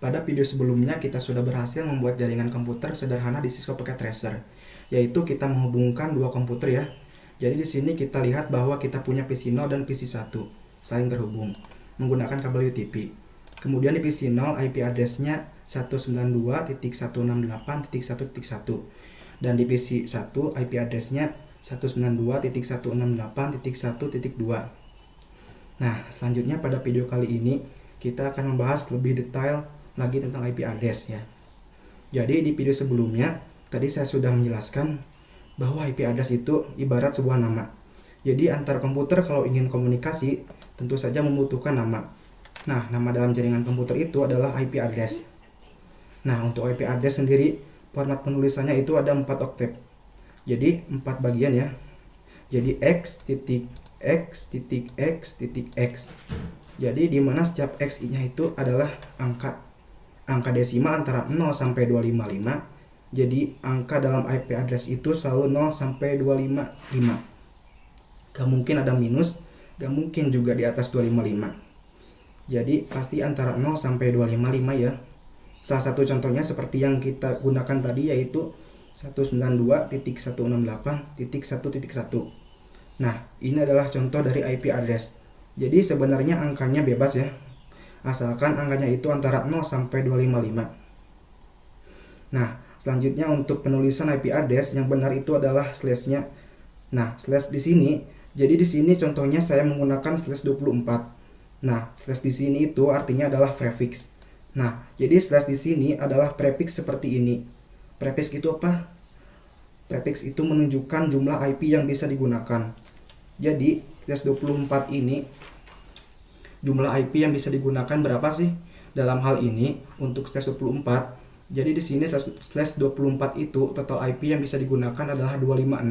Pada video sebelumnya kita sudah berhasil membuat jaringan komputer sederhana di Cisco Packet Tracer, yaitu kita menghubungkan dua komputer ya. Jadi di sini kita lihat bahwa kita punya PC0 dan PC1 saling terhubung menggunakan kabel UTP. Kemudian di PC0 IP address-nya 192.168.1.1 dan di PC1 IP address-nya 192.168.1.2. Nah, selanjutnya pada video kali ini kita akan membahas lebih detail lagi tentang IP address ya. Jadi di video sebelumnya tadi saya sudah menjelaskan bahwa IP address itu ibarat sebuah nama. Jadi antar komputer kalau ingin komunikasi tentu saja membutuhkan nama. Nah, nama dalam jaringan komputer itu adalah IP address. Nah, untuk IP address sendiri format penulisannya itu ada 4 oktav. Jadi 4 bagian ya. Jadi x titik x titik x titik x. Jadi di mana setiap x-nya itu adalah angka desimal antara 0 sampai 255. Jadi angka dalam IP address itu selalu 0 sampai 255. Gak mungkin ada minus, gak mungkin juga di atas 255. Jadi pasti antara 0 sampai 255 ya. Salah satu contohnya seperti yang kita gunakan tadi yaitu 192.168.1.1. Nah, ini adalah contoh dari IP address. Jadi sebenarnya angkanya bebas ya, asalkan angkanya itu antara 0 sampai 255. Nah, selanjutnya untuk penulisan IP address yang benar itu adalah slash-nya. Nah, slash di sini, jadi di sini contohnya saya menggunakan slash 24. Nah, slash di sini itu artinya adalah prefix. Nah, jadi slash di sini adalah prefix seperti ini. Prefix itu apa? Prefix itu menunjukkan jumlah IP yang bisa digunakan. Jadi, slash 24 ini jumlah IP yang bisa digunakan berapa sih? Dalam hal ini untuk slash 24. Jadi di sini slash 24 itu total IP yang bisa digunakan adalah 256.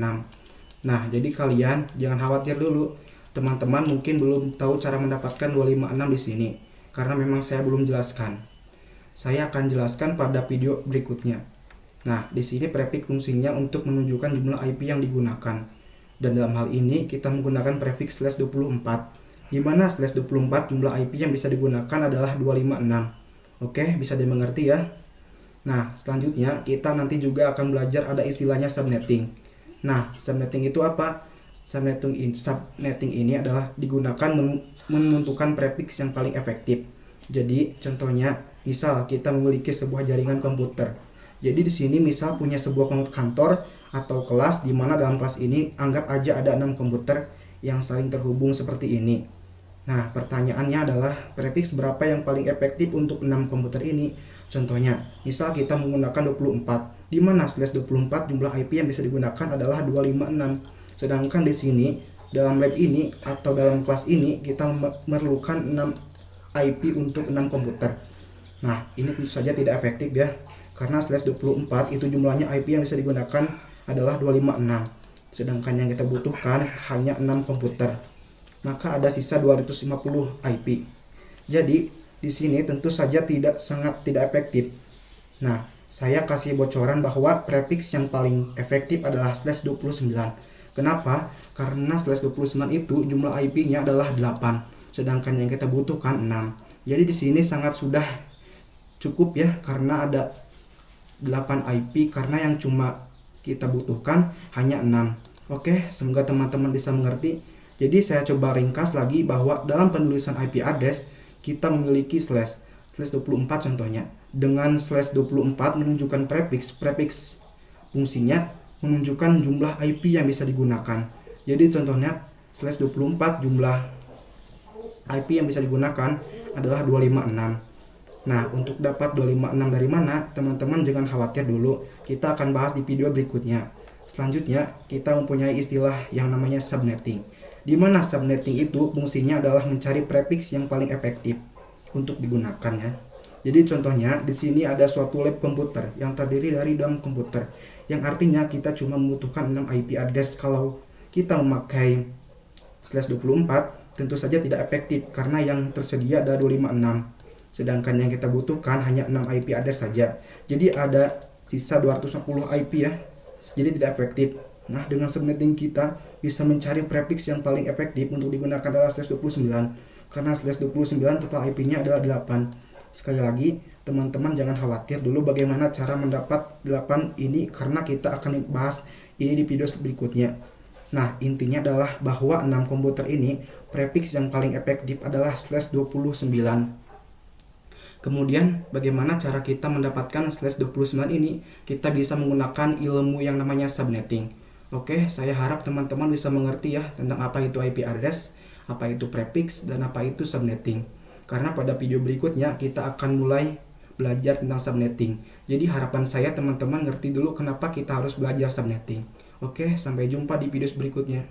Nah, jadi kalian jangan khawatir dulu. Teman-teman mungkin belum tahu cara mendapatkan 256 di sini karena memang saya belum jelaskan. Saya akan jelaskan pada video berikutnya. Nah, di sini prefix fungsinya untuk menunjukkan jumlah IP yang digunakan. Dan dalam hal ini kita menggunakan prefix slash 24. Di mana slash 24 jumlah IP yang bisa digunakan adalah 256. Oke, bisa dimengerti ya. Nah, selanjutnya kita nanti juga akan belajar ada istilahnya subnetting. Nah, subnetting itu apa? Subnetting ini adalah digunakan menentukan prefix yang paling efektif. Jadi, contohnya, misal kita memiliki sebuah jaringan komputer. Jadi di sini misal punya sebuah kantor atau kelas di mana dalam kelas ini anggap aja ada 6 komputer yang saling terhubung seperti ini. Nah, pertanyaannya adalah prefix berapa yang paling efektif untuk 6 komputer ini? Contohnya, misal kita menggunakan 24, di mana slash 24 jumlah IP yang bisa digunakan adalah 256. Sedangkan di sini, dalam lab ini atau dalam kelas ini, kita memerlukan 6 IP untuk 6 komputer. Nah, ini tentu saja tidak efektif ya, karena slash 24 itu jumlahnya IP yang bisa digunakan adalah 256. Sedangkan yang kita butuhkan hanya 6 komputer. Maka ada sisa 250 IP. Jadi di sini tentu saja sangat tidak efektif. Nah, saya kasih bocoran bahwa prefix yang paling efektif adalah slash 29. Kenapa? Karena slash 29 itu jumlah IP-nya adalah 8, sedangkan yang kita butuhkan 6. Jadi di sini sangat sudah cukup ya, karena ada 8 IP, karena yang cuma kita butuhkan hanya 6. Oke, semoga teman-teman bisa mengerti. Jadi saya coba ringkas lagi bahwa dalam penulisan IP address kita memiliki slash 24 contohnya. Dengan slash 24 menunjukkan prefix fungsinya menunjukkan jumlah IP yang bisa digunakan. Jadi contohnya slash 24 jumlah IP yang bisa digunakan adalah 256. Nah, untuk dapat 256 dari mana, teman-teman jangan khawatir dulu. Kita akan bahas di video berikutnya. Selanjutnya, kita mempunyai istilah yang namanya subnetting. Di mana subnetting itu fungsinya adalah mencari prefix yang paling efektif untuk digunakan ya. Jadi contohnya di sini ada suatu lab komputer yang terdiri dari 6 komputer, yang artinya kita cuma membutuhkan 6 IP address. Kalau kita memakai slash 24 tentu saja tidak efektif karena yang tersedia ada 256. Sedangkan yang kita butuhkan hanya 6 IP address saja. Jadi ada sisa 250 IP ya. Jadi tidak efektif. Nah, dengan subnetting kita bisa mencari prefix yang paling efektif untuk digunakan adalah slash 29. Karena slash 29 total IP-nya adalah 8. Sekali lagi, teman-teman jangan khawatir dulu bagaimana cara mendapat 8 ini, karena kita akan bahas ini di video berikutnya. Nah, intinya adalah bahwa 6 komputer ini prefix yang paling efektif adalah /29. Kemudian bagaimana cara kita mendapatkan /29 ini? Kita bisa menggunakan ilmu yang namanya subnetting. Oke, saya harap teman-teman bisa mengerti ya tentang apa itu IP address, apa itu prefix, dan apa itu subnetting. Karena pada video berikutnya kita akan mulai belajar tentang subnetting. Jadi harapan saya teman-teman ngerti dulu kenapa kita harus belajar subnetting. Oke, sampai jumpa di video berikutnya.